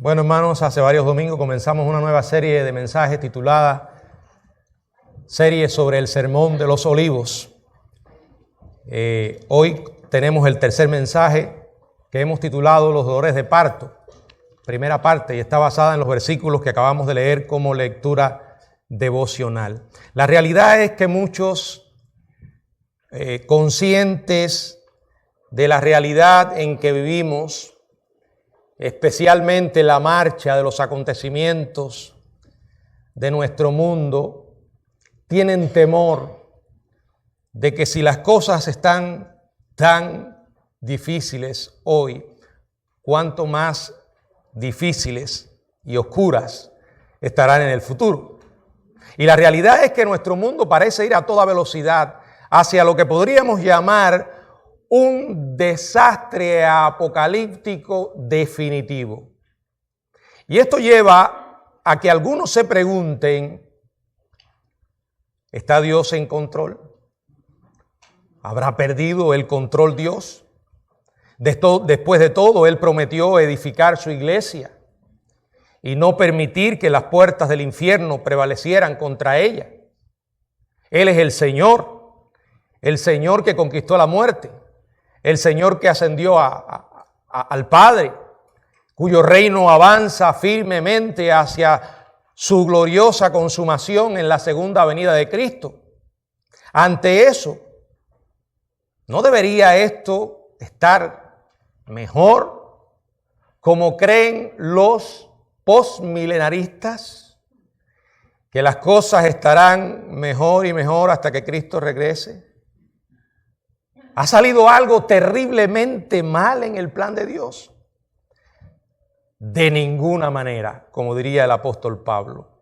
Bueno, hermanos, hace varios domingos comenzamos una nueva serie de mensajes titulada Serie sobre el Sermón de los Olivos. Hoy tenemos el tercer mensaje que hemos titulado Los dolores de parto, primera parte, y está basada en los versículos que acabamos de leer como lectura devocional. La realidad es que muchos conscientes de la realidad en que vivimos, especialmente la marcha de los acontecimientos de nuestro mundo, tienen temor de que si las cosas están tan difíciles hoy, cuánto más difíciles y oscuras estarán en el futuro. Y la realidad es que nuestro mundo parece ir a toda velocidad hacia lo que podríamos llamar un desastre apocalíptico definitivo. Y esto lleva a que algunos se pregunten, ¿está Dios en control? ¿Habrá perdido el control Dios? Después de todo, Él prometió edificar su iglesia y no permitir que las puertas del infierno prevalecieran contra ella. Él es el Señor que conquistó la muerte, el Señor que ascendió al Padre, cuyo reino avanza firmemente hacia su gloriosa consumación en la segunda venida de Cristo. Ante eso, ¿no debería esto estar mejor, como creen los postmilenaristas, que las cosas estarán mejor y mejor hasta que Cristo regrese? ¿Ha salido algo terriblemente mal en el plan de Dios? De ninguna manera, como diría el apóstol Pablo.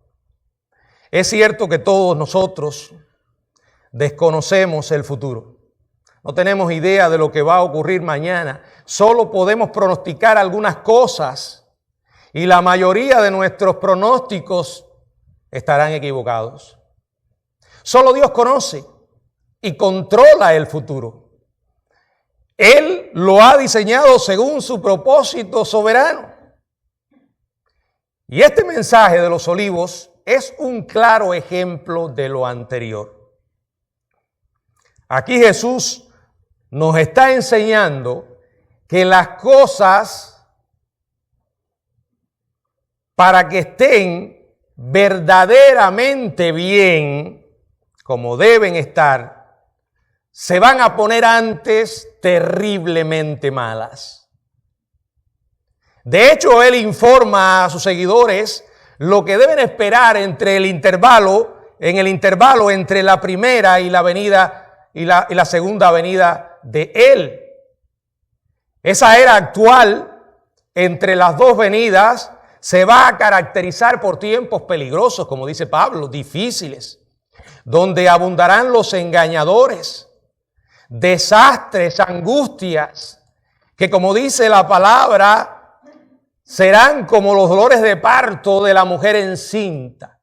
Es cierto que todos nosotros desconocemos el futuro. No tenemos idea de lo que va a ocurrir mañana. Solo podemos pronosticar algunas cosas y la mayoría de nuestros pronósticos estarán equivocados. Solo Dios conoce y controla el futuro. Él lo ha diseñado según su propósito soberano. Y este mensaje de los olivos es un claro ejemplo de lo anterior. Aquí Jesús nos está enseñando que las cosas, para que estén verdaderamente bien, como deben estar, se van a poner antes terriblemente malas. De hecho, Él informa a sus seguidores lo que deben esperar en el intervalo entre la primera y la venida y la segunda venida de Él. Esa era actual entre las dos venidas se va a caracterizar por tiempos peligrosos, como dice Pablo, difíciles, donde abundarán los engañadores, desastres, angustias, que como dice la palabra, serán como los dolores de parto de la mujer encinta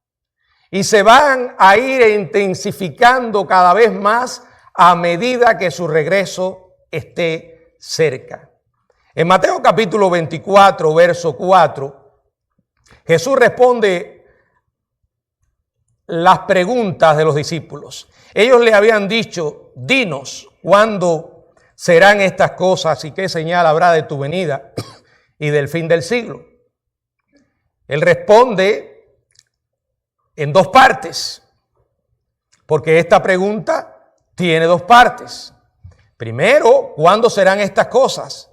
y se van a ir intensificando cada vez más a medida que su regreso esté cerca. En Mateo capítulo 24, verso 4, Jesús responde las preguntas de los discípulos. Ellos le habían dicho, dinos, ¿cuándo serán estas cosas y qué señal habrá de tu venida y del fin del siglo? Él responde en dos partes, porque esta pregunta tiene dos partes. Primero, ¿cuándo serán estas cosas?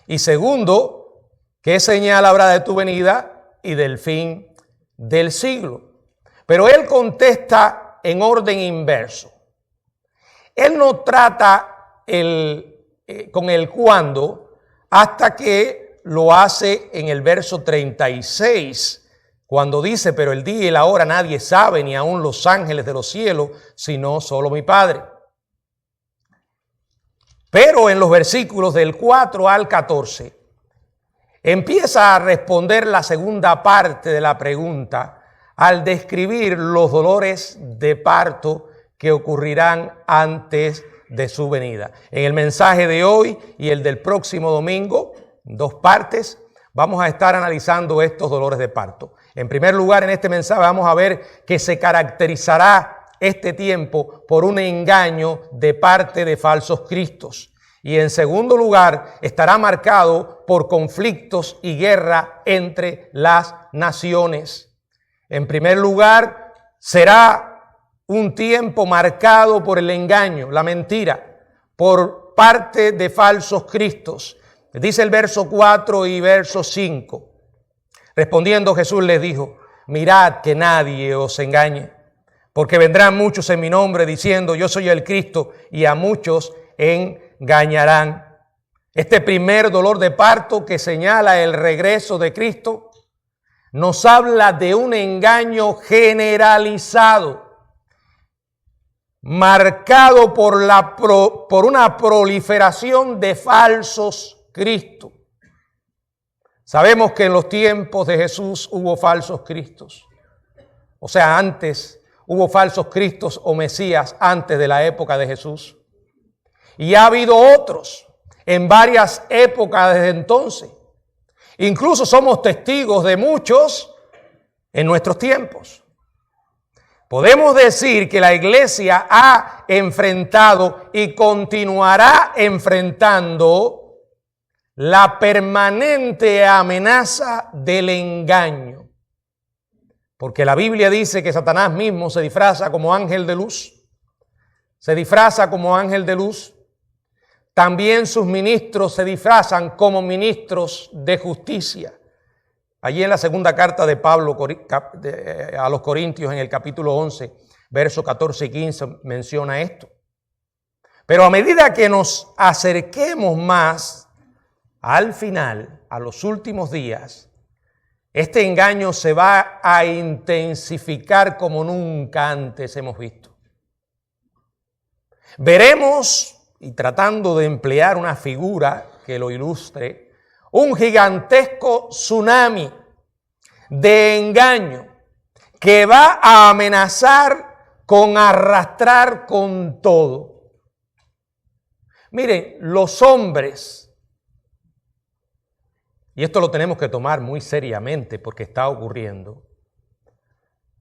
Y segundo, ¿qué señal habrá de tu venida y del fin del siglo? Pero él contesta en orden inverso. Él no trata con el cuándo hasta que lo hace en el verso 36, cuando dice, pero el día y la hora nadie sabe, ni aun los ángeles de los cielos, sino solo mi Padre. Pero en los versículos del 4 al 14, empieza a responder la segunda parte de la pregunta al describir los dolores de parto que ocurrirán antes de su venida. En el mensaje de hoy y el del próximo domingo, dos partes, vamos a estar analizando estos dolores de parto. En primer lugar, en este mensaje vamos a ver que se caracterizará este tiempo por un engaño de parte de falsos cristos. Y en segundo lugar, estará marcado por conflictos y guerra entre las naciones. En primer lugar, será un tiempo marcado por el engaño, la mentira, por parte de falsos cristos. Dice el verso 4 y verso 5. Respondiendo Jesús les dijo: mirad que nadie os engañe, porque vendrán muchos en mi nombre diciendo yo soy el Cristo, y a muchos engañarán. Este primer dolor de parto que señala el regreso de Cristo nos habla de un engaño generalizado, marcado por una proliferación de falsos cristos. Sabemos que en los tiempos de Jesús hubo falsos cristos. O sea, antes hubo falsos cristos o mesías antes de la época de Jesús. Y ha habido otros en varias épocas desde entonces. Incluso somos testigos de muchos en nuestros tiempos. Podemos decir que la iglesia ha enfrentado y continuará enfrentando la permanente amenaza del engaño. Porque la Biblia dice que Satanás mismo se disfraza como ángel de luz. Se disfraza como ángel de luz. También sus ministros se disfrazan como ministros de justicia. Allí en la segunda carta de Pablo a los Corintios, en el capítulo 11, versos 14 y 15, menciona esto. Pero a medida que nos acerquemos más al final, a los últimos días, este engaño se va a intensificar como nunca antes hemos visto. Veremos, y tratando de emplear una figura que lo ilustre, un gigantesco tsunami de engaño que va a amenazar con arrastrar con todo. Miren, los hombres, y esto lo tenemos que tomar muy seriamente porque está ocurriendo,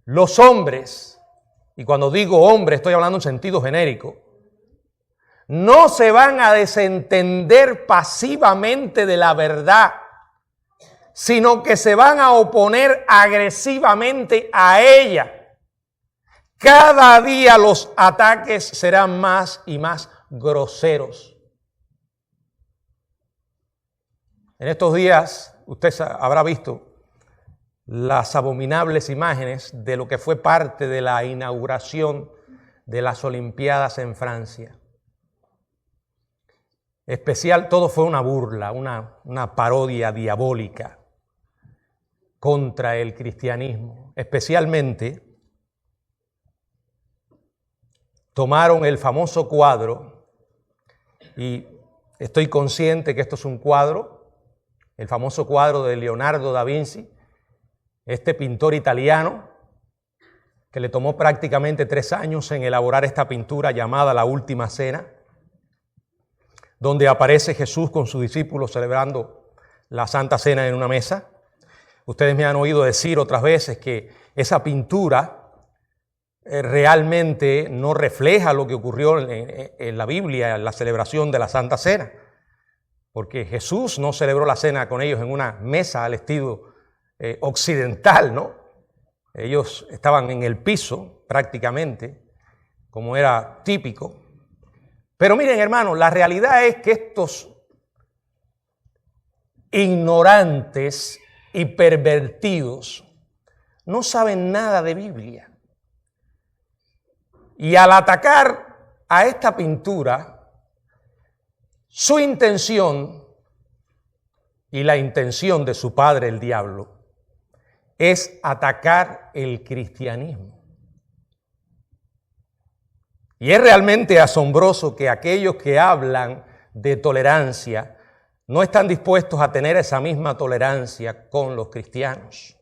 los hombres, y cuando digo hombre estoy hablando en sentido genérico, no se van a desentender pasivamente de la verdad, sino que se van a oponer agresivamente a ella. Cada día los ataques serán más y más groseros. En estos días usted habrá visto las abominables imágenes de lo que fue parte de la inauguración de las Olimpiadas en Francia. Especial, todo fue una burla, una parodia diabólica contra el cristianismo. Especialmente tomaron el famoso cuadro, y estoy consciente que esto es un cuadro, el famoso cuadro de Leonardo da Vinci, este pintor italiano que le tomó prácticamente 3 años en elaborar esta pintura llamada La Última Cena, donde aparece Jesús con sus discípulos celebrando la Santa Cena en una mesa. Ustedes me han oído decir otras veces que esa pintura realmente no refleja lo que ocurrió en la Biblia, en la celebración de la Santa Cena, porque Jesús no celebró la cena con ellos en una mesa al estilo occidental, ¿no? Ellos estaban en el piso prácticamente, como era típico. Pero miren, hermanos, la realidad es que estos ignorantes y pervertidos no saben nada de Biblia. Y al atacar a esta pintura, su intención y la intención de su padre, el diablo, es atacar el cristianismo. Y es realmente asombroso que aquellos que hablan de tolerancia no están dispuestos a tener esa misma tolerancia con los cristianos.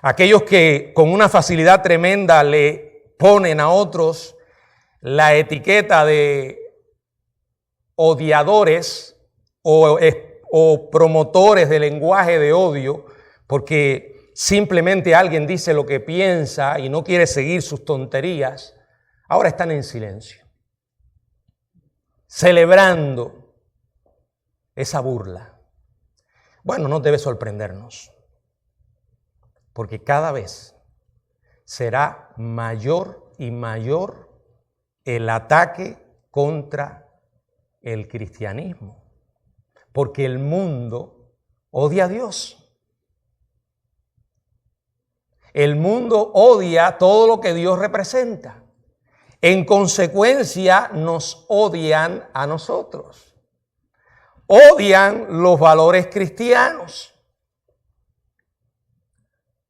Aquellos que con una facilidad tremenda le ponen a otros la etiqueta de odiadores o o promotores del lenguaje de odio, porque simplemente alguien dice lo que piensa y no quiere seguir sus tonterías, ahora están en silencio, celebrando esa burla. Bueno, no debe sorprendernos, porque cada vez será mayor y mayor el ataque contra el cristianismo, porque el mundo odia a Dios. El mundo odia todo lo que Dios representa. En consecuencia, nos odian a nosotros. Odian los valores cristianos.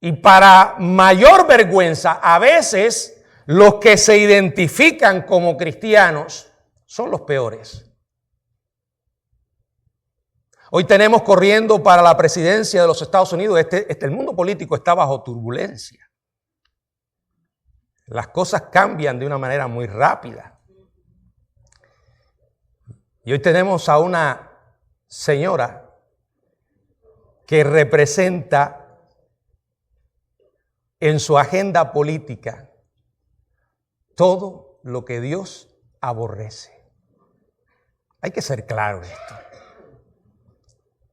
Y para mayor vergüenza, a veces los que se identifican como cristianos son los peores. Hoy tenemos corriendo para la presidencia de los Estados Unidos, el mundo político está bajo turbulencia. Las cosas cambian de una manera muy rápida. Y hoy tenemos a una señora que representa en su agenda política todo lo que Dios aborrece. Hay que ser claro en esto.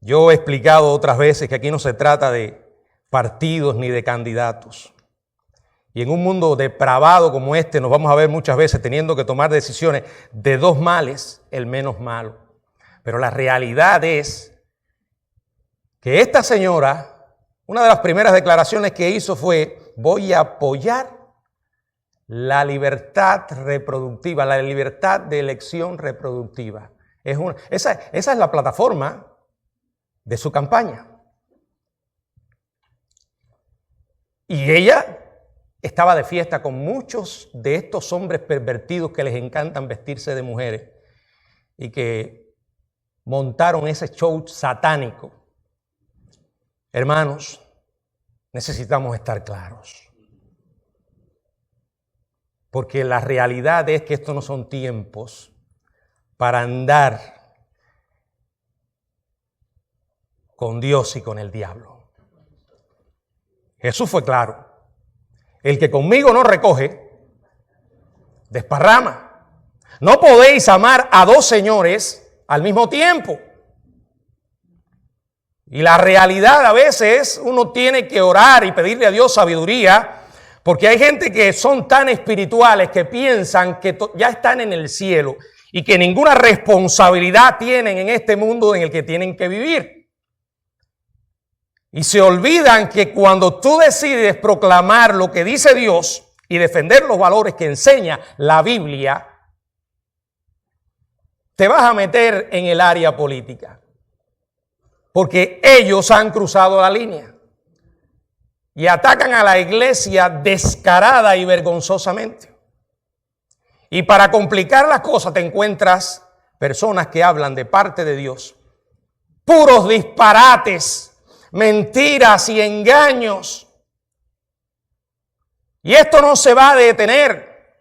Yo he explicado otras veces que aquí no se trata de partidos ni de candidatos. Y en un mundo depravado como este nos vamos a ver muchas veces teniendo que tomar decisiones de dos males, el menos malo. Pero la realidad es que esta señora, una de las primeras declaraciones que hizo fue: voy a apoyar la libertad reproductiva, la libertad de elección reproductiva. Esa es la plataforma de su campaña. Y ella estaba de fiesta con muchos de estos hombres pervertidos que les encantan vestirse de mujeres y que montaron ese show satánico. Hermanos, necesitamos estar claros. Porque la realidad es que estos no son tiempos para andar con Dios y con el diablo. Jesús fue claro. El que conmigo no recoge, desparrama. No podéis amar a dos señores al mismo tiempo. Y la realidad a veces uno tiene que orar y pedirle a Dios sabiduría, porque hay gente que son tan espirituales que piensan que ya están en el cielo y que ninguna responsabilidad tienen en este mundo en el que tienen que vivir. Y se olvidan que cuando tú decides proclamar lo que dice Dios y defender los valores que enseña la Biblia, te vas a meter en el área política. Porque ellos han cruzado la línea y atacan a la iglesia descarada y vergonzosamente. Y para complicar las cosas te encuentras personas que hablan de parte de Dios puros disparates, mentiras y engaños. Y esto no se va a detener.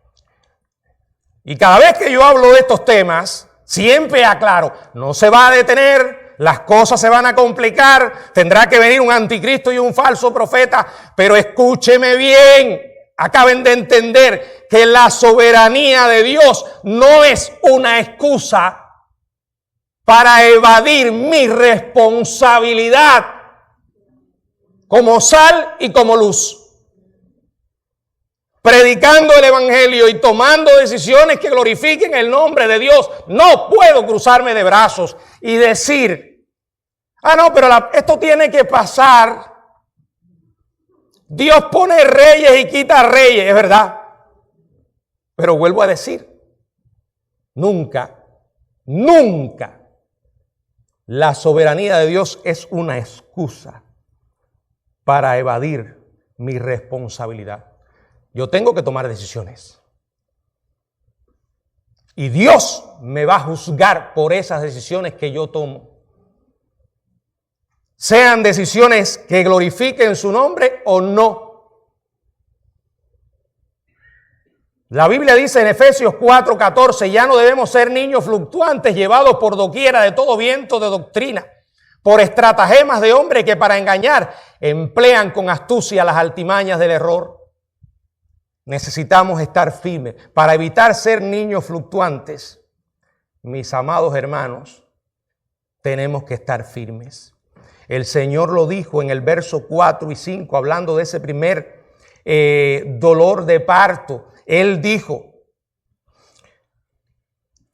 Y cada vez que yo hablo de estos temas, siempre aclaro, no se va a detener, las cosas se van a complicar, tendrá que venir un anticristo y un falso profeta, pero escúcheme bien, acaben de entender que la soberanía de Dios no es una excusa para evadir mi responsabilidad como sal y como luz. Predicando el evangelio y tomando decisiones que glorifiquen el nombre de Dios, no puedo cruzarme de brazos y decir, no, pero esto tiene que pasar. Dios pone reyes y quita reyes, es verdad. Pero vuelvo a decir, nunca la soberanía de Dios es una excusa para evadir mi responsabilidad. Yo tengo que tomar decisiones. Y Dios me va a juzgar por esas decisiones que yo tomo. Sean decisiones que glorifiquen su nombre o no. La Biblia dice en Efesios 4:14, ya no debemos ser niños fluctuantes llevados por doquiera de todo viento de doctrina, por estratagemas de hombres que para engañar emplean con astucia las artimañas del error. Necesitamos estar firmes para evitar ser niños fluctuantes. Mis amados hermanos, tenemos que estar firmes. El Señor lo dijo en el verso 4 y 5, hablando de ese primer dolor de parto. Él dijo,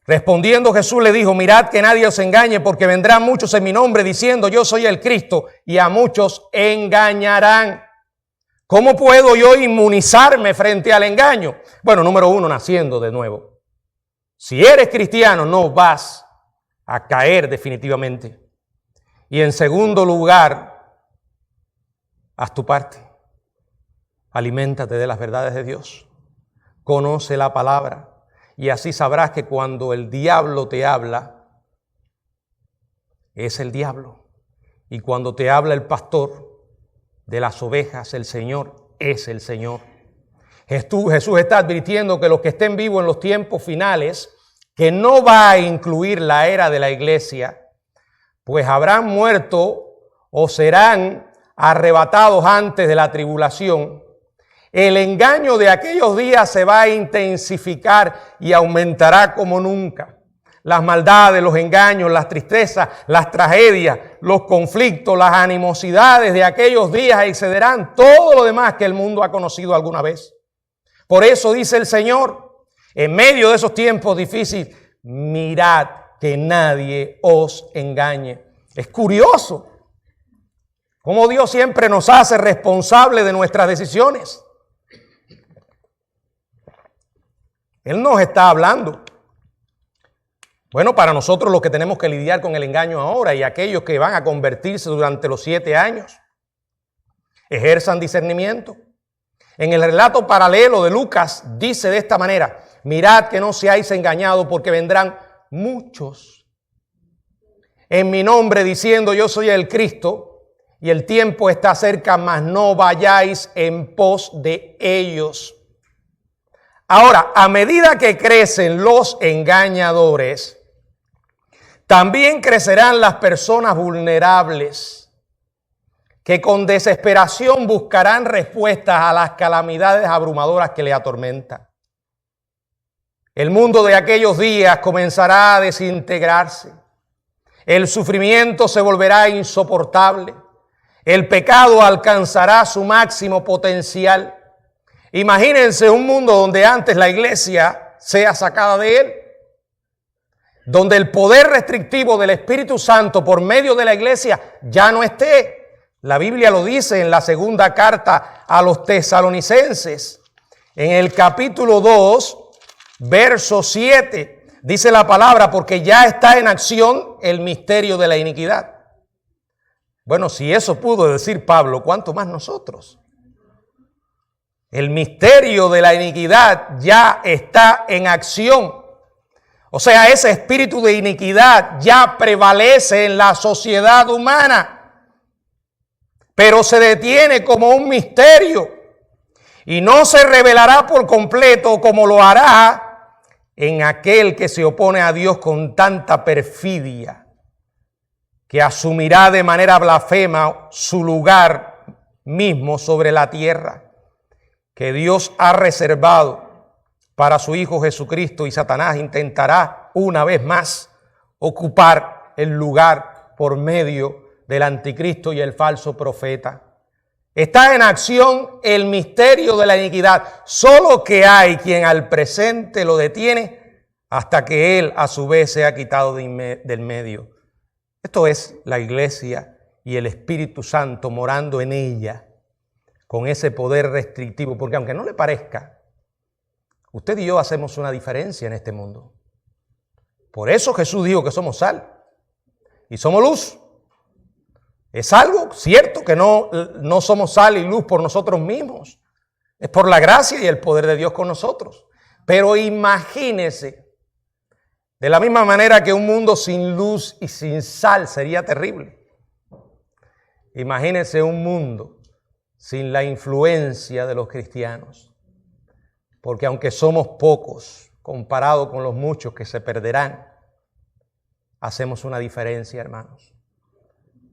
respondiendo Jesús le dijo, mirad que nadie os engañe, porque vendrán muchos en mi nombre diciendo yo soy el Cristo, y a muchos engañarán. ¿Cómo puedo yo inmunizarme frente al engaño? Bueno, número uno, naciendo de nuevo. Si eres cristiano, no vas a caer definitivamente. Y en segundo lugar, haz tu parte. Aliméntate de las verdades de Dios. Conoce la palabra. Y así sabrás que cuando el diablo te habla, es el diablo. Y cuando te habla el pastor de las ovejas, el Señor es el Señor. Jesús está advirtiendo que los que estén vivos en los tiempos finales, que no va a incluir la era de la iglesia, pues habrán muerto o serán arrebatados antes de la tribulación. El engaño de aquellos días se va a intensificar y aumentará como nunca. Las maldades, los engaños, las tristezas, las tragedias, los conflictos, las animosidades de aquellos días excederán todo lo demás que el mundo ha conocido alguna vez. Por eso dice el Señor, en medio de esos tiempos difíciles, mirad que nadie os engañe. Es curioso cómo Dios siempre nos hace responsables de nuestras decisiones. Él nos está hablando. Bueno, para nosotros los que tenemos que lidiar con el engaño ahora y aquellos que van a convertirse durante los 7 años, ejerzan discernimiento. En el relato paralelo de Lucas dice de esta manera, mirad que no seáis engañados porque vendrán muchos en mi nombre diciendo yo soy el Cristo y el tiempo está cerca, mas no vayáis en pos de ellos. Ahora, a medida que crecen los engañadores, también crecerán las personas vulnerables que con desesperación buscarán respuestas a las calamidades abrumadoras que le atormentan. El mundo de aquellos días comenzará a desintegrarse. El sufrimiento se volverá insoportable. El pecado alcanzará su máximo potencial. Imagínense un mundo donde antes la iglesia sea sacada de él, donde el poder restrictivo del Espíritu Santo por medio de la iglesia ya no esté. La Biblia lo dice en la segunda carta a los tesalonicenses, en el capítulo 2, verso 7, dice la palabra, porque ya está en acción el misterio de la iniquidad. Bueno, si eso pudo decir Pablo, ¿cuánto más nosotros? El misterio de la iniquidad ya está en acción. O sea, ese espíritu de iniquidad ya prevalece en la sociedad humana, pero se detiene como un misterio y no se revelará por completo como lo hará en aquel que se opone a Dios con tanta perfidia, que asumirá de manera blasfema su lugar mismo sobre la tierra, que Dios ha reservado para su Hijo Jesucristo, y Satanás intentará una vez más ocupar el lugar por medio del anticristo y el falso profeta. Está en acción el misterio de la iniquidad, solo que hay quien al presente lo detiene hasta que él a su vez sea quitado del medio. Esto es la iglesia y el Espíritu Santo morando en ella con ese poder restrictivo, porque aunque no le parezca, usted y yo hacemos una diferencia en este mundo. Por eso Jesús dijo que somos sal y somos luz. Es algo cierto que no somos sal y luz por nosotros mismos. Es por la gracia y el poder de Dios con nosotros. Pero imagínese, de la misma manera que un mundo sin luz y sin sal sería terrible. Imagínese un mundo sin la influencia de los cristianos. Porque aunque somos pocos, comparado con los muchos que se perderán, hacemos una diferencia, hermanos.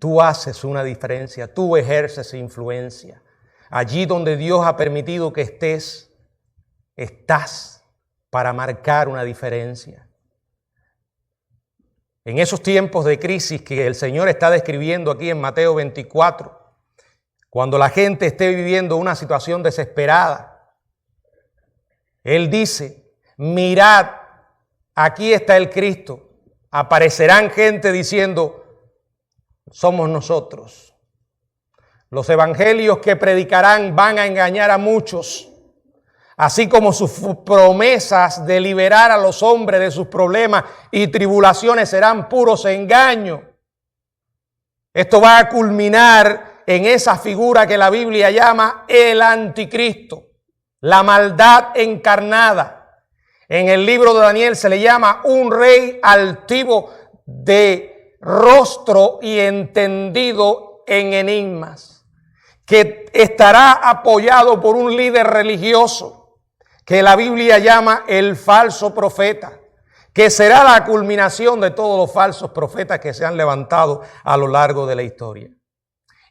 tú haces una diferencia, tú ejerces influencia. Allí donde Dios ha permitido que estés, estás para marcar una diferencia. En esos tiempos de crisis que el Señor está describiendo aquí en Mateo 24, cuando la gente esté viviendo una situación desesperada, Él dice, mirad, aquí está el Cristo. Aparecerán gente diciendo, somos nosotros. Los evangelios que predicarán van a engañar a muchos, así como sus promesas de liberar a los hombres de sus problemas y tribulaciones serán puros engaños. Esto va a culminar en esa figura que la Biblia llama el anticristo, la maldad encarnada. En el libro de Daniel se le llama un rey altivo de rostro y entendido en enigmas, que estará apoyado por un líder religioso que la Biblia llama el falso profeta, que será la culminación de todos los falsos profetas que se han levantado a lo largo de la historia.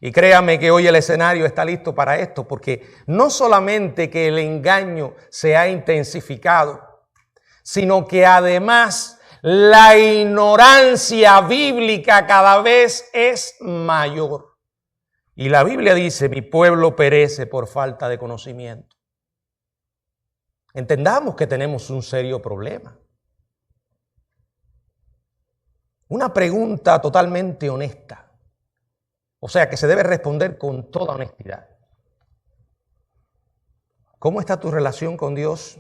Y créame que hoy el escenario está listo para esto, porque no solamente que el engaño se ha intensificado, sino que además la ignorancia bíblica cada vez es mayor. Y la Biblia dice, mi pueblo perece por falta de conocimiento. Entendamos que tenemos un serio problema. Una pregunta totalmente honesta, o sea que se debe responder con toda honestidad. ¿Cómo está tu relación con Dios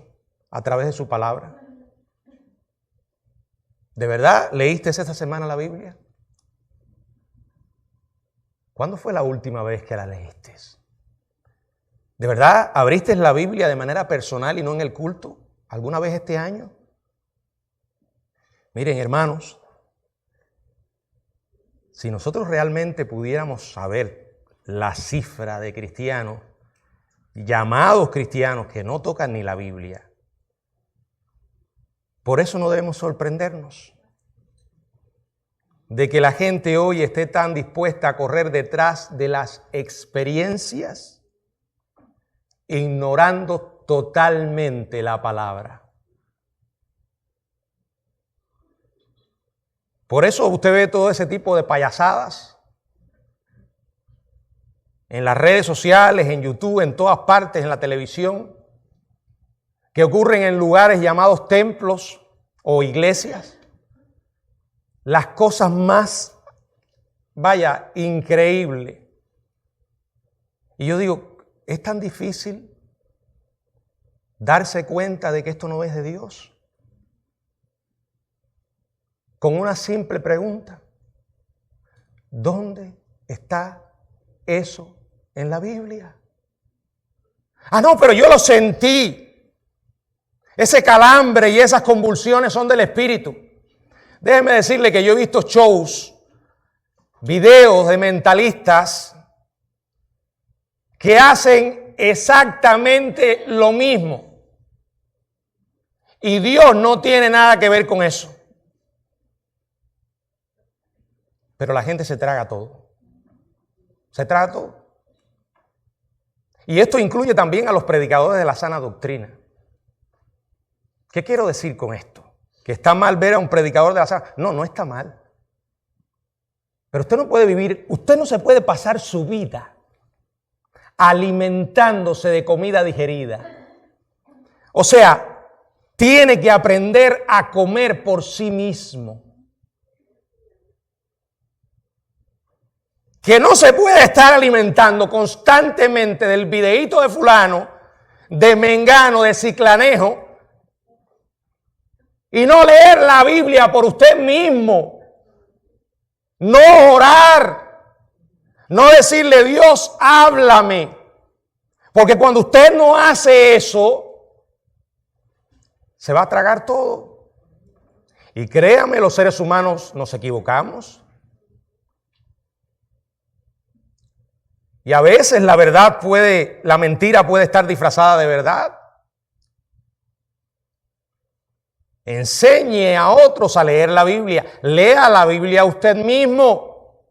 a través de su palabra? ¿De verdad leíste esta semana la Biblia? ¿Cuándo fue la última vez que la leíste? ¿De verdad abriste la Biblia de manera personal y no en el culto alguna vez este año? Miren, hermanos, si nosotros realmente pudiéramos saber la cifra de cristianos, llamados cristianos, que no tocan ni la Biblia, por eso no debemos sorprendernos de que la gente hoy esté tan dispuesta a correr detrás de las experiencias, ignorando totalmente la palabra. Por eso usted ve todo ese tipo de payasadas en las redes sociales, en YouTube, en todas partes, en la televisión, que ocurren en lugares llamados templos o iglesias. Las cosas más, increíbles. Y yo digo, ¿es tan difícil darse cuenta de que esto no es de Dios? Con una simple pregunta, ¿dónde está eso en la Biblia? Ah, no, pero yo lo sentí. Ese calambre y esas convulsiones son del Espíritu. Déjeme decirle que yo he visto shows, videos de mentalistas que hacen exactamente lo mismo. Y Dios no tiene nada que ver con eso. Pero la gente se traga todo. Se traga todo. Y esto incluye también a los predicadores de la sana doctrina. ¿Qué quiero decir con esto? ¿Que está mal ver a un predicador de la sana? No, no está mal. Pero usted no puede vivir, usted no se puede pasar su vida alimentándose de comida digerida. O sea, tiene que aprender a comer por sí mismo. Que no se puede estar alimentando constantemente del videíto de fulano, de mengano, de ciclanejo, y no leer la Biblia por usted mismo. No orar. No decirle, Dios, háblame. Porque cuando usted no hace eso, se va a tragar todo. Y créame, los seres humanos nos equivocamos. Y a veces la mentira puede estar disfrazada de verdad. Enseñe a otros a leer la Biblia. Lea la Biblia usted mismo.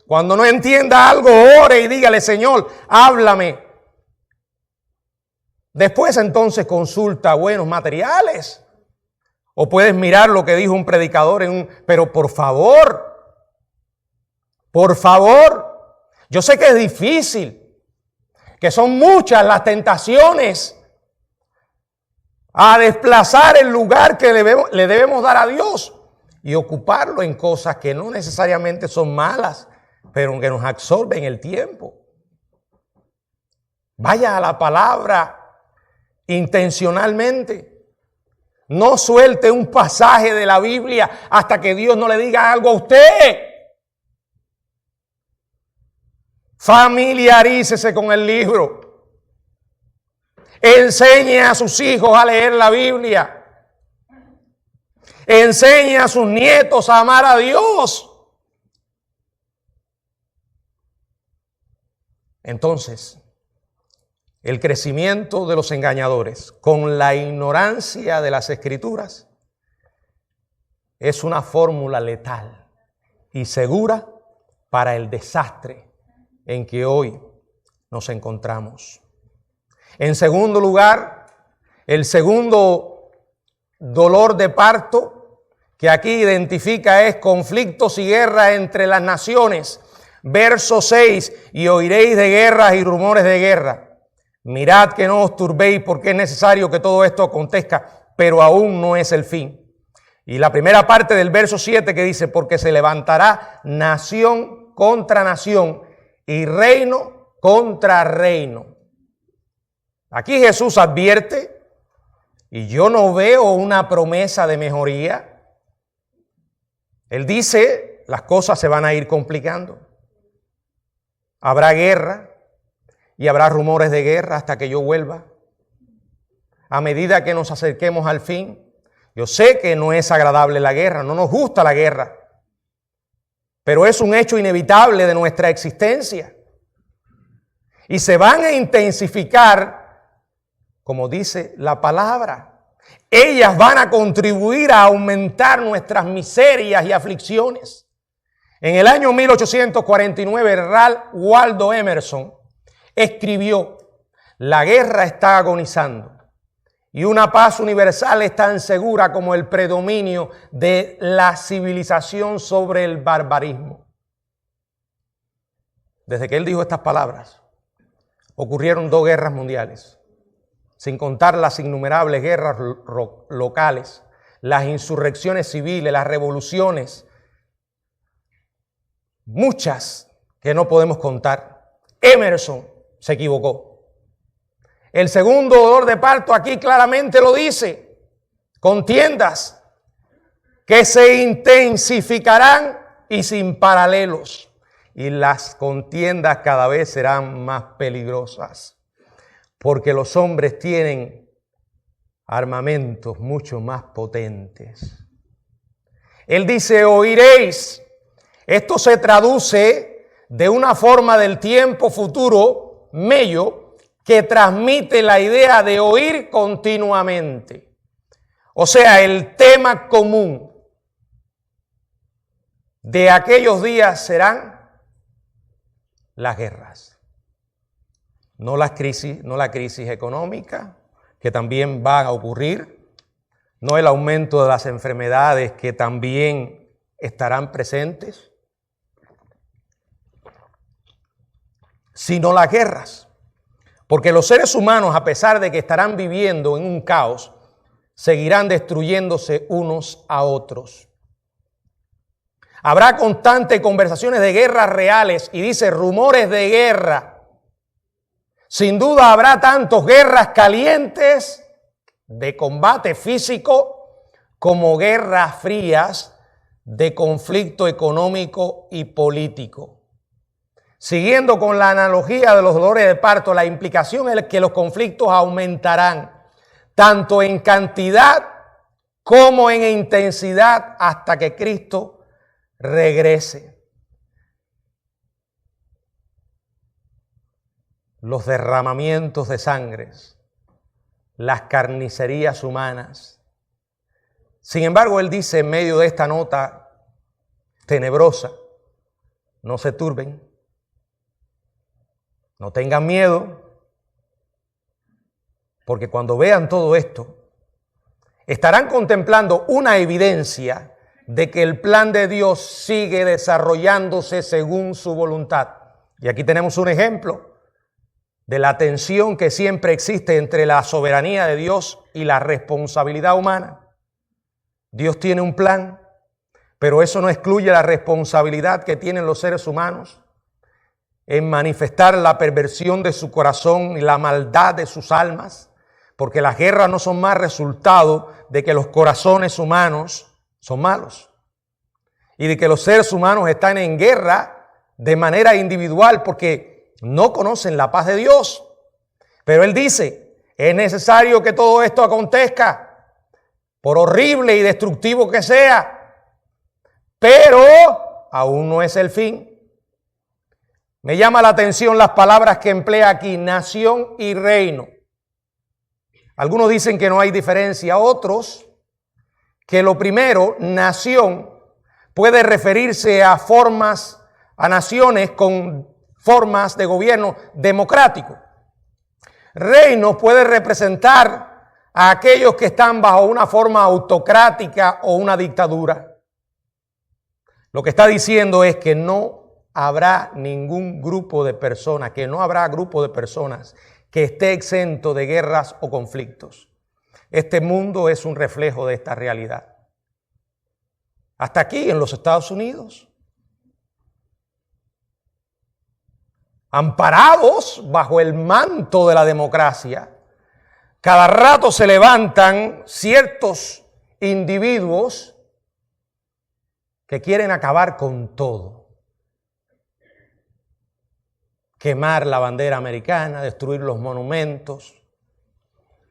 Cuando no entienda algo, ore y dígale, Señor, háblame. Después entonces consulta buenos materiales. O puedes mirar lo que dijo un predicador pero por favor, yo sé que es difícil, que son muchas las tentaciones a desplazar el lugar que le debemos dar a Dios y ocuparlo en cosas que no necesariamente son malas, pero que nos absorben el tiempo. Vaya a la palabra intencionalmente. No suelte un pasaje de la Biblia hasta que Dios no le diga algo a usted. Familiarícese con el libro. Enseñe a sus hijos a leer la Biblia. Enseñe a sus nietos a amar a Dios. Entonces, el crecimiento de los engañadores con la ignorancia de las Escrituras es una fórmula letal y segura para el desastre en que hoy nos encontramos. En segundo lugar, el segundo dolor de parto que aquí identifica es conflictos y guerra entre las naciones. Verso 6, y oiréis de guerras y rumores de guerra. Mirad que no os turbéis, porque es necesario que todo esto acontezca, pero aún no es el fin. Y la primera parte del verso 7 que dice, porque se levantará nación contra nación y reino contra reino. Aquí Jesús advierte, y yo no veo una promesa de mejoría. Él dice, las cosas se van a ir complicando. Habrá guerra. Y habrá rumores de guerra hasta que yo vuelva. A medida que nos acerquemos al fin, yo sé que no es agradable la guerra, no nos gusta la guerra, pero es un hecho inevitable de nuestra existencia. Y se van a intensificar, como dice la palabra. Ellas van a contribuir a aumentar nuestras miserias y aflicciones. En el año 1849, Ralph Waldo Emerson escribió, la guerra está agonizando y una paz universal es tan segura como el predominio de la civilización sobre el barbarismo. Desde que él dijo estas palabras, ocurrieron 2 guerras mundiales, sin contar las innumerables guerras locales, las insurrecciones civiles, las revoluciones, muchas que no podemos contar. Emerson se equivocó. El segundo dolor de parto aquí claramente lo dice. Contiendas que se intensificarán y sin paralelos. Y las contiendas cada vez serán más peligrosas. Porque los hombres tienen armamentos mucho más potentes. Él dice, oiréis. Esto se traduce de una forma del tiempo futuro, mello, que transmite la idea de oír continuamente. O sea, el tema común de aquellos días serán las guerras. No la crisis económica, que también van a ocurrir, no el aumento de las enfermedades que también estarán presentes, sino las guerras. Porque los seres humanos, a pesar de que estarán viviendo en un caos, seguirán destruyéndose unos a otros. Habrá constantes conversaciones de guerras reales y dice rumores de guerra. Sin duda habrá tantos guerras calientes de combate físico como guerras frías de conflicto económico y político. Siguiendo con la analogía de los dolores de parto, la implicación es que los conflictos aumentarán, tanto en cantidad como en intensidad, hasta que Cristo regrese. Los derramamientos de sangres, las carnicerías humanas. Sin embargo, él dice en medio de esta nota tenebrosa, no se turben, no tengan miedo, porque cuando vean todo esto, estarán contemplando una evidencia de que el plan de Dios sigue desarrollándose según su voluntad. Y aquí tenemos un ejemplo de la tensión que siempre existe entre la soberanía de Dios y la responsabilidad humana. Dios tiene un plan, pero eso no excluye la responsabilidad que tienen los seres humanos en manifestar la perversión de su corazón y la maldad de sus almas, porque las guerras no son más resultado de que los corazones humanos son malos y de que los seres humanos están en guerra de manera individual porque no conocen la paz de Dios. Pero Él dice, es necesario que todo esto acontezca, por horrible y destructivo que sea, pero aún no es el fin. Me llama la atención las palabras que emplea aquí, nación y reino. Algunos dicen que no hay diferencia, otros que lo primero, nación, puede referirse a naciones con formas de gobierno democrático. Reino puede representar a aquellos que están bajo una forma autocrática o una dictadura. Lo que está diciendo es que no habrá ningún grupo de personas, que no habrá grupo de personas que esté exento de guerras o conflictos. Este mundo es un reflejo de esta realidad. Hasta aquí en los Estados Unidos, amparados bajo el manto de la democracia, cada rato se levantan ciertos individuos que quieren acabar con todo. Quemar la bandera americana, destruir los monumentos,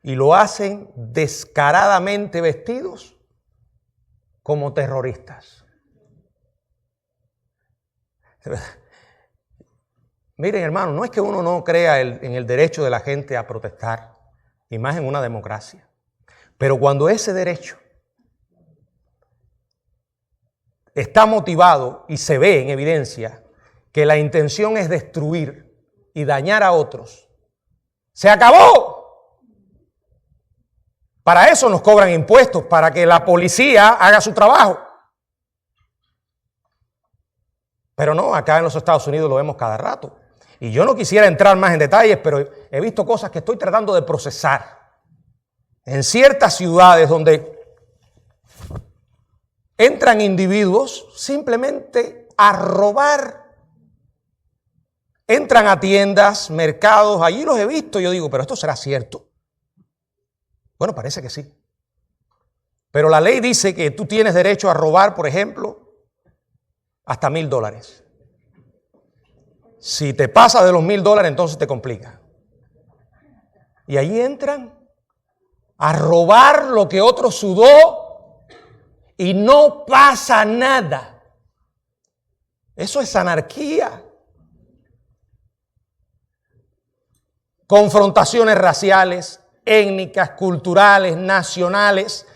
y lo hacen descaradamente vestidos como terroristas. Miren, hermano, no es que uno no crea en el derecho de la gente a protestar, y más en una democracia, pero cuando ese derecho está motivado y se ve en evidencia que la intención es destruir y dañar a otros, ¡se acabó! Para eso nos cobran impuestos, para que la policía haga su trabajo. Pero no, acá en los Estados Unidos lo vemos cada rato. Y yo no quisiera entrar más en detalles, pero he visto cosas que estoy tratando de procesar. En ciertas ciudades donde entran individuos simplemente a robar. Entran a tiendas, mercados, allí los he visto. Yo digo, pero esto será cierto. Bueno, parece que sí. Pero la ley dice que tú tienes derecho a robar, por ejemplo, hasta $1,000. Si te pasa de los $1,000, entonces te complica. Y allí entran a robar lo que otro sudó y no pasa nada. Eso es anarquía. Confrontaciones raciales, étnicas, culturales, nacionales.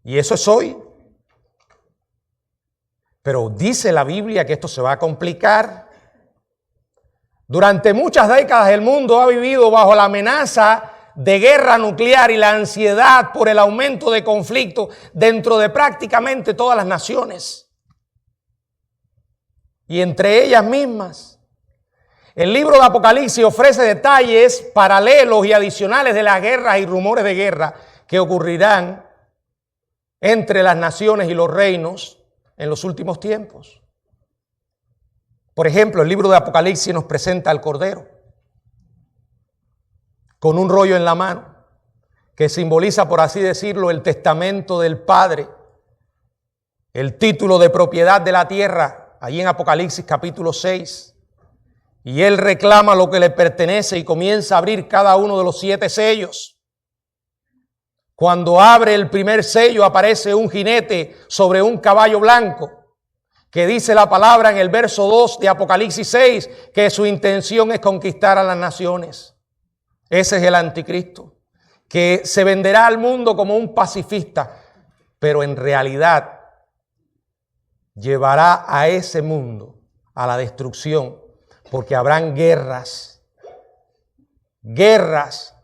Y eso es hoy. Pero dice la Biblia que esto se va a complicar. Durante muchas décadas el mundo ha vivido bajo la amenaza de guerra nuclear y la ansiedad por el aumento de conflicto dentro de prácticamente todas las naciones. Y entre ellas mismas. El libro de Apocalipsis ofrece detalles paralelos y adicionales de las guerras y rumores de guerra que ocurrirán entre las naciones y los reinos en los últimos tiempos. Por ejemplo, el libro de Apocalipsis nos presenta al Cordero con un rollo en la mano que simboliza, por así decirlo, el testamento del Padre, el título de propiedad de la tierra, allí en Apocalipsis capítulo 6. Y él reclama lo que le pertenece y comienza a abrir cada uno de los 7 sellos. Cuando abre el primer sello aparece un jinete sobre un caballo blanco que dice la palabra en el verso 2 de Apocalipsis 6 que su intención es conquistar a las naciones. Ese es el anticristo, que se venderá al mundo como un pacifista, pero en realidad llevará a ese mundo a la destrucción, porque habrán guerras. Guerras.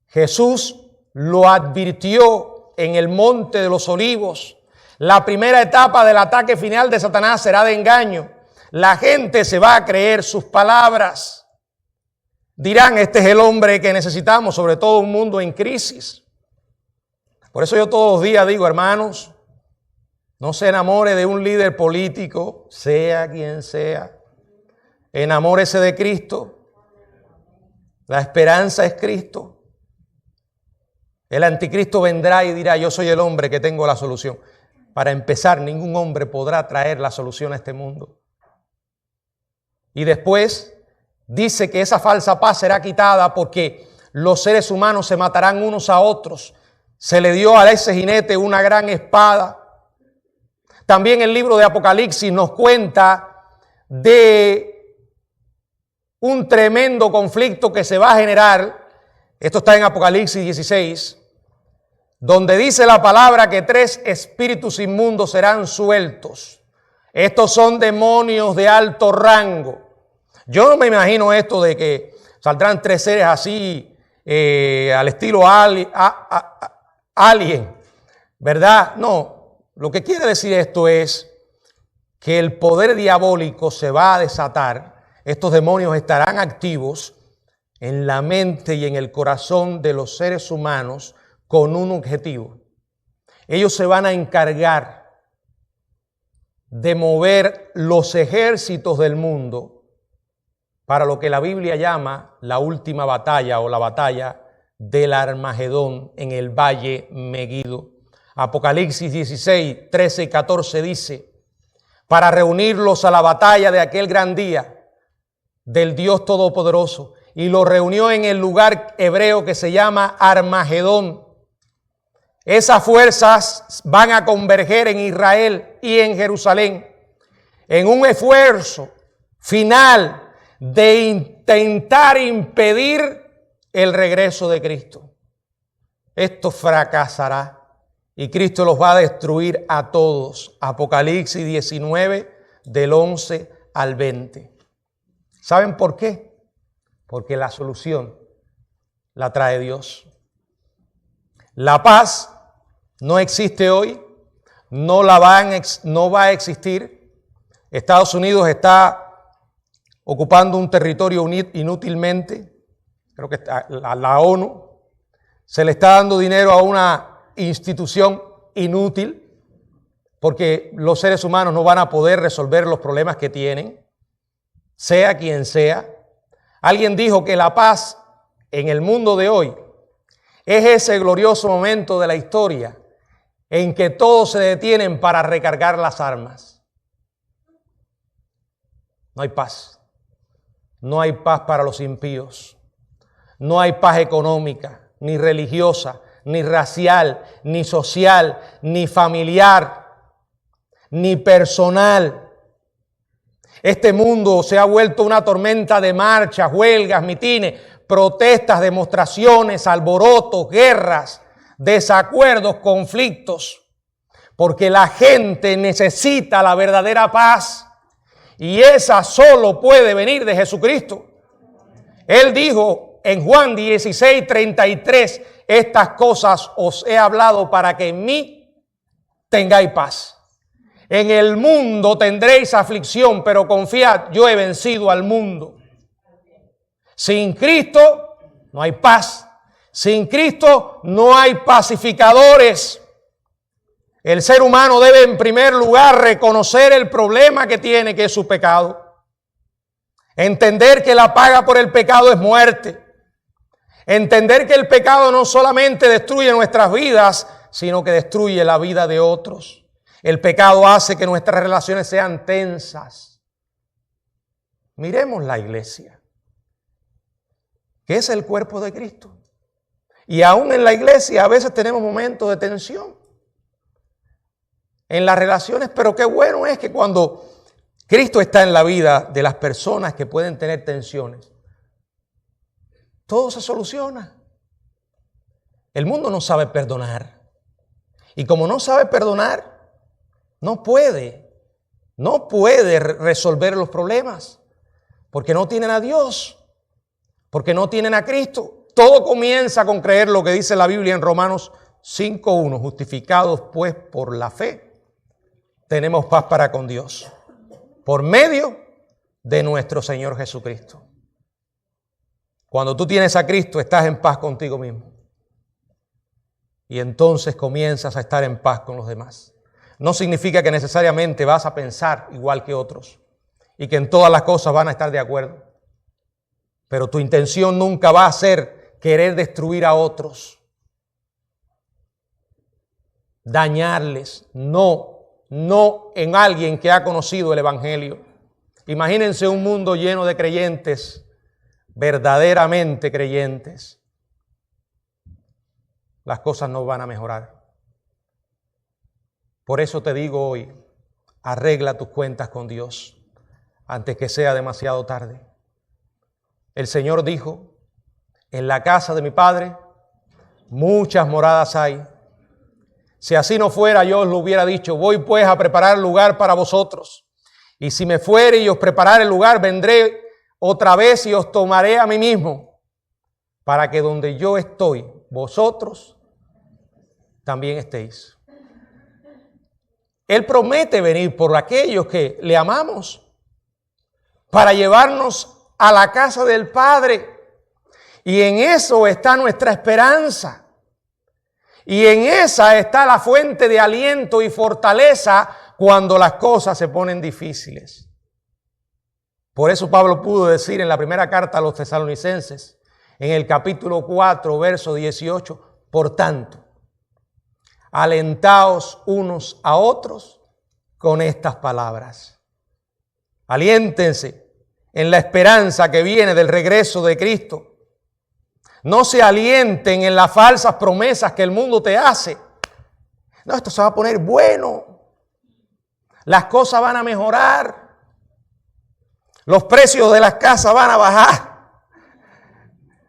Jesús lo advirtió en el Monte de los Olivos. La primera etapa del ataque final de Satanás será de engaño. La gente se va a creer sus palabras. Dirán, este es el hombre que necesitamos, sobre todo un mundo en crisis. Por eso yo todos los días digo, hermanos, no se enamore de un líder político, sea quien sea. Enamórese de Cristo. La esperanza es Cristo. El anticristo vendrá y dirá, yo soy el hombre que tengo la solución. Para empezar, ningún hombre podrá traer la solución a este mundo. Y después dice que esa falsa paz será quitada porque los seres humanos se matarán unos a otros. Se le dio a ese jinete una gran espada. También el libro de Apocalipsis nos cuenta de un tremendo conflicto que se va a generar. Esto está en Apocalipsis 16, donde dice la palabra que 3 espíritus inmundos serán sueltos. Estos son demonios de alto rango. Yo no me imagino esto de que saldrán 3 seres así al estilo alien, ¿verdad? No. Lo que quiere decir esto es que el poder diabólico se va a desatar. Estos demonios estarán activos en la mente y en el corazón de los seres humanos con un objetivo. Ellos se van a encargar de mover los ejércitos del mundo para lo que la Biblia llama la última batalla o la batalla del Armagedón en el valle Megido. Apocalipsis 16, 13 y 14 dice, para reunirlos a la batalla de aquel gran día del Dios Todopoderoso, y los reunió en el lugar hebreo que se llama Armagedón. Esas fuerzas van a converger en Israel y en Jerusalén en un esfuerzo final de intentar impedir el regreso de Cristo. Esto fracasará y Cristo los va a destruir a todos. Apocalipsis 19, del 11 al 20. ¿Saben por qué? Porque la solución la trae Dios. La paz no existe hoy, no va a existir. Estados Unidos está ocupando un territorio inútilmente. Creo que la ONU se le está dando dinero a una institución inútil porque los seres humanos no van a poder resolver los problemas que tienen, sea quien sea. Alguien dijo que la paz en el mundo de hoy es ese glorioso momento de la historia en que todos se detienen para recargar las armas. No hay paz. No hay paz para los impíos. No hay paz económica, ni religiosa, ni racial, ni social, ni familiar, ni personal. Este mundo se ha vuelto una tormenta de marchas, huelgas, mitines, protestas, demostraciones, alborotos, guerras, desacuerdos, conflictos, porque la gente necesita la verdadera paz y esa solo puede venir de Jesucristo. Él dijo en Juan 16, 33, estas cosas os he hablado para que en mí tengáis paz. En el mundo tendréis aflicción, pero confiad, yo he vencido al mundo. Sin Cristo no hay paz. Sin Cristo no hay pacificadores. El ser humano debe en primer lugar reconocer el problema que tiene, que es su pecado. Entender que la paga por el pecado es muerte. Entender que el pecado no solamente destruye nuestras vidas, sino que destruye la vida de otros. El pecado hace que nuestras relaciones sean tensas. Miremos la iglesia, que es el cuerpo de Cristo. Y aún en la iglesia a veces tenemos momentos de tensión en las relaciones, pero qué bueno es que cuando Cristo está en la vida de las personas que pueden tener tensiones, todo se soluciona. El mundo no sabe perdonar. Y como no sabe perdonar, no puede no puede resolver los problemas, porque no tienen a Dios, porque no tienen a Cristo. Todo comienza con creer lo que dice la Biblia en Romanos 5:1, justificados pues por la fe, tenemos paz para con Dios, por medio de nuestro Señor Jesucristo. Cuando tú tienes a Cristo, estás en paz contigo mismo. Y entonces comienzas a estar en paz con los demás. No significa que necesariamente vas a pensar igual que otros y que en todas las cosas van a estar de acuerdo. Pero tu intención nunca va a ser querer destruir a otros, dañarles. No en alguien que ha conocido el Evangelio. Imagínense un mundo lleno de creyentes, verdaderamente creyentes. Las cosas no van a mejorar. Por eso te digo hoy, arregla tus cuentas con Dios antes que sea demasiado tarde. El Señor dijo, en la casa de mi Padre muchas moradas hay. Si así no fuera, yo os lo hubiera dicho, voy pues a preparar lugar para vosotros. Y si me fuere y os preparare el lugar, vendré otra vez y os tomaré a mí mismo, para que donde yo estoy, vosotros también estéis. Él promete venir por aquellos que le amamos, para llevarnos a la casa del Padre. Y en eso está nuestra esperanza. Y en esa está la fuente de aliento y fortaleza cuando las cosas se ponen difíciles. Por eso Pablo pudo decir en la primera carta a los tesalonicenses, en el capítulo 4, verso 18, por tanto, alentaos unos a otros con estas palabras. Aliéntense en la esperanza que viene del regreso de Cristo. No se alienten en las falsas promesas que el mundo te hace. No, esto se va a poner bueno. Las cosas van a mejorar. Los precios de las casas van a bajar.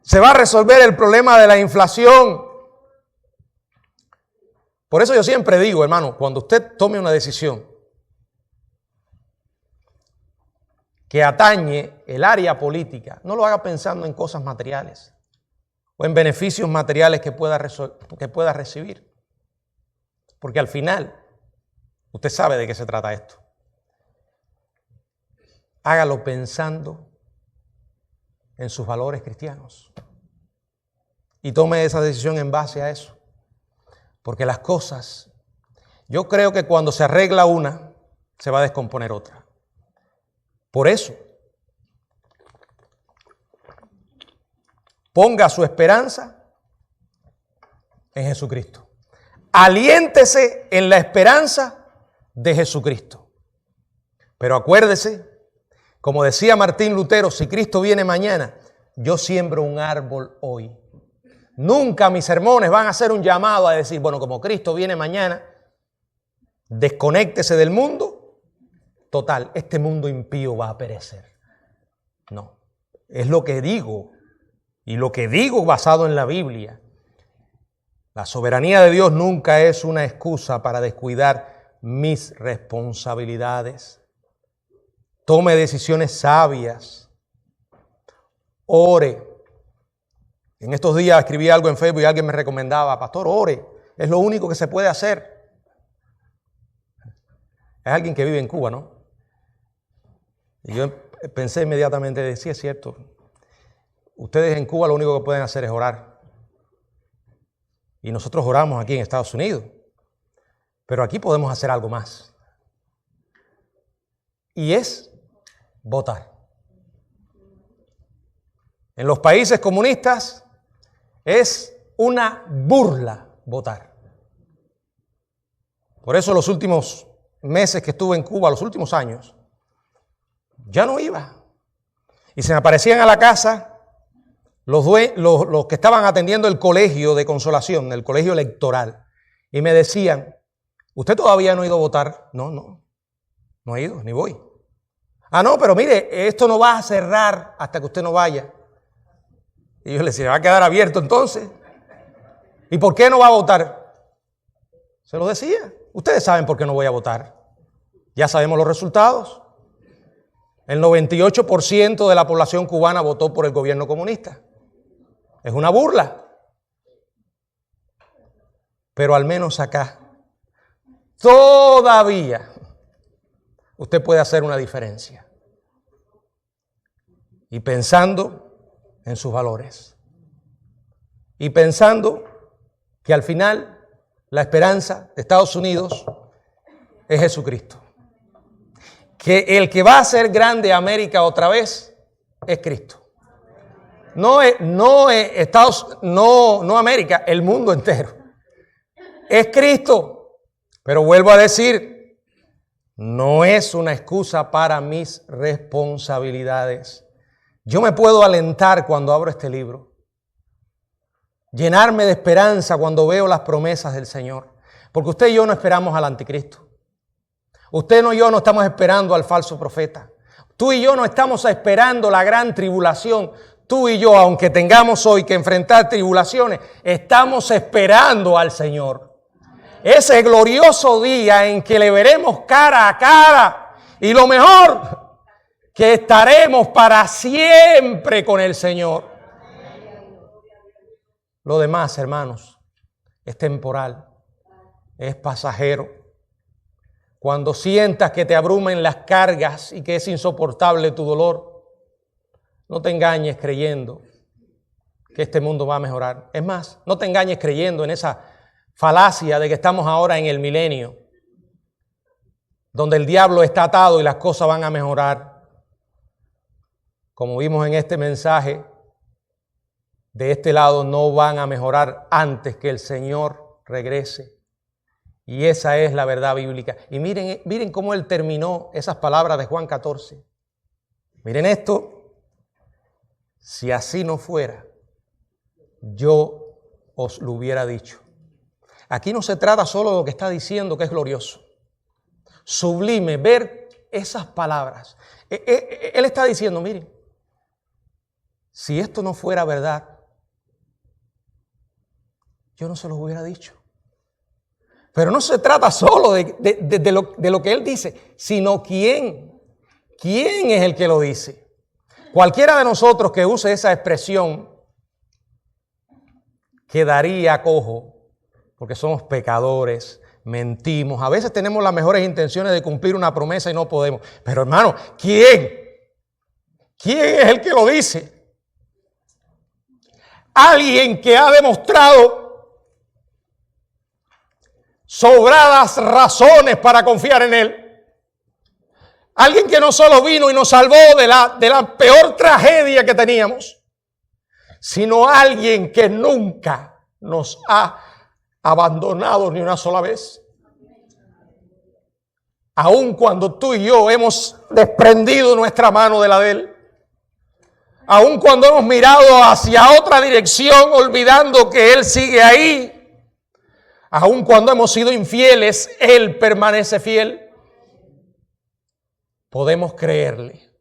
Se va a resolver el problema de la inflación. Por eso yo siempre digo, hermano, cuando usted tome una decisión que atañe el área política, no lo haga pensando en cosas materiales o en beneficios materiales que pueda recibir. Porque al final, usted sabe de qué se trata esto. Hágalo pensando en sus valores cristianos y tome esa decisión en base a eso. Porque las cosas, yo creo que cuando se arregla una, se va a descomponer otra. Por eso, ponga su esperanza en Jesucristo. Aliéntese en la esperanza de Jesucristo. Pero acuérdese, como decía Martín Lutero, si Cristo viene mañana, yo siembro un árbol hoy. Nunca mis sermones van a ser un llamado a decir, bueno, como Cristo viene mañana, desconéctese del mundo. Total, este mundo impío va a perecer. No, es lo que digo. Y lo que digo basado en la Biblia. La soberanía de Dios nunca es una excusa para descuidar mis responsabilidades. Tome decisiones sabias. Ore. En estos días escribí algo en Facebook y alguien me recomendaba, pastor, ore. Es lo único que se puede hacer. Es alguien que vive en Cuba, ¿no? Y yo pensé inmediatamente, sí, es cierto. Ustedes en Cuba lo único que pueden hacer es orar. Y nosotros oramos aquí en Estados Unidos. Pero aquí podemos hacer algo más. Y es votar. En los países comunistas es una burla votar. Por eso los últimos meses que estuve en Cuba, los últimos años, ya no iba. Y se me aparecían a la casa los que estaban atendiendo el colegio de consolación, el colegio electoral, y me decían, ¿usted todavía no ha ido a votar? No he ido, ni voy. Ah, no, pero mire, esto no va a cerrar hasta que usted no vaya. Y yo le decía, ¿va a quedar abierto entonces? ¿Y por qué no va a votar? Se lo decía. Ustedes saben por qué no voy a votar. Ya sabemos los resultados. El 98% de la población cubana votó por el gobierno comunista. Es una burla. Pero al menos acá, todavía, usted puede hacer una diferencia. Y pensando en sus valores. Y pensando que al final la esperanza de Estados Unidos es Jesucristo. Que el que va a hacer grande América otra vez es Cristo. No América, el mundo entero. Es Cristo. Pero vuelvo a decir, no es una excusa para mis responsabilidades. Yo me puedo alentar cuando abro este libro. Llenarme de esperanza cuando veo las promesas del Señor. Porque usted y yo no esperamos al anticristo. Usted y yo no estamos esperando al falso profeta. Tú y yo no estamos esperando la gran tribulación. Tú y yo, aunque tengamos hoy que enfrentar tribulaciones, estamos esperando al Señor. Ese glorioso día en que le veremos cara a cara. Y lo mejor, que estaremos para siempre con el Señor. Lo demás, hermanos, es temporal, es pasajero. Cuando sientas que te abrumen las cargas y que es insoportable tu dolor, no te engañes creyendo que este mundo va a mejorar. Es más, no te engañes creyendo en esa falacia de que estamos ahora en el milenio, donde el diablo está atado y las cosas van a mejorar. Como vimos en este mensaje, de este lado no van a mejorar antes que el Señor regrese. Y esa es la verdad bíblica. Y miren cómo él terminó esas palabras de Juan 14. Miren esto. Si así no fuera, yo os lo hubiera dicho. Aquí no se trata solo de lo que está diciendo, que es glorioso. Sublime ver esas palabras. Él está diciendo, miren, si esto no fuera verdad, yo no se los hubiera dicho. Pero no se trata solo de lo que él dice, sino quién es el que lo dice. Cualquiera de nosotros que use esa expresión quedaría cojo, porque somos pecadores, mentimos. A veces tenemos las mejores intenciones de cumplir una promesa y no podemos. Pero hermano, ¿quién? ¿Quién es el que lo dice? Alguien que ha demostrado sobradas razones para confiar en Él. Alguien que no solo vino y nos salvó de la peor tragedia que teníamos, sino alguien que nunca nos ha abandonado ni una sola vez. Aun cuando tú y yo hemos desprendido nuestra mano de la de Él. Aun cuando hemos mirado hacia otra dirección, olvidando que Él sigue ahí. Aun cuando hemos sido infieles, Él permanece fiel. Podemos creerle.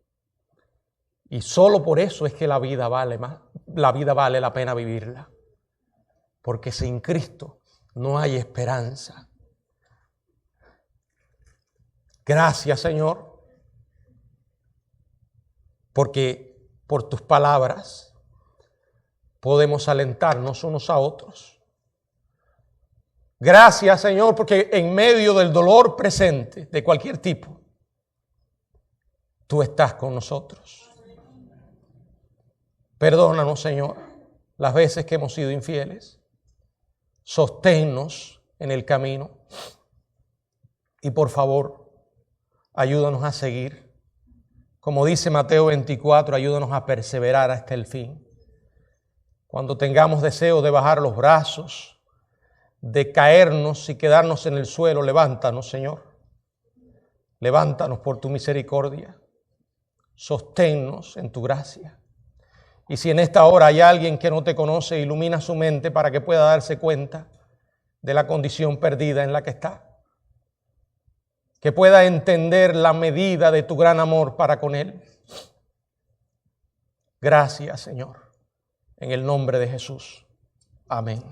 Y solo por eso es que la vida vale la pena vivirla. Porque sin Cristo no hay esperanza. Gracias, Señor. Porque por tus palabras podemos alentarnos unos a otros. Gracias, Señor, porque en medio del dolor presente de cualquier tipo, tú estás con nosotros. Perdónanos, Señor, las veces que hemos sido infieles. Sosténnos en el camino. Y por favor, ayúdanos a seguir. Como dice Mateo 24, ayúdanos a perseverar hasta el fin. Cuando tengamos deseo de bajar los brazos, de caernos y quedarnos en el suelo, levántanos, Señor. Levántanos por tu misericordia. Sosténnos en tu gracia. Y si en esta hora hay alguien que no te conoce, ilumina su mente para que pueda darse cuenta de la condición perdida en la que está. Que pueda entender la medida de tu gran amor para con Él. Gracias, Señor. En el nombre de Jesús. Amén.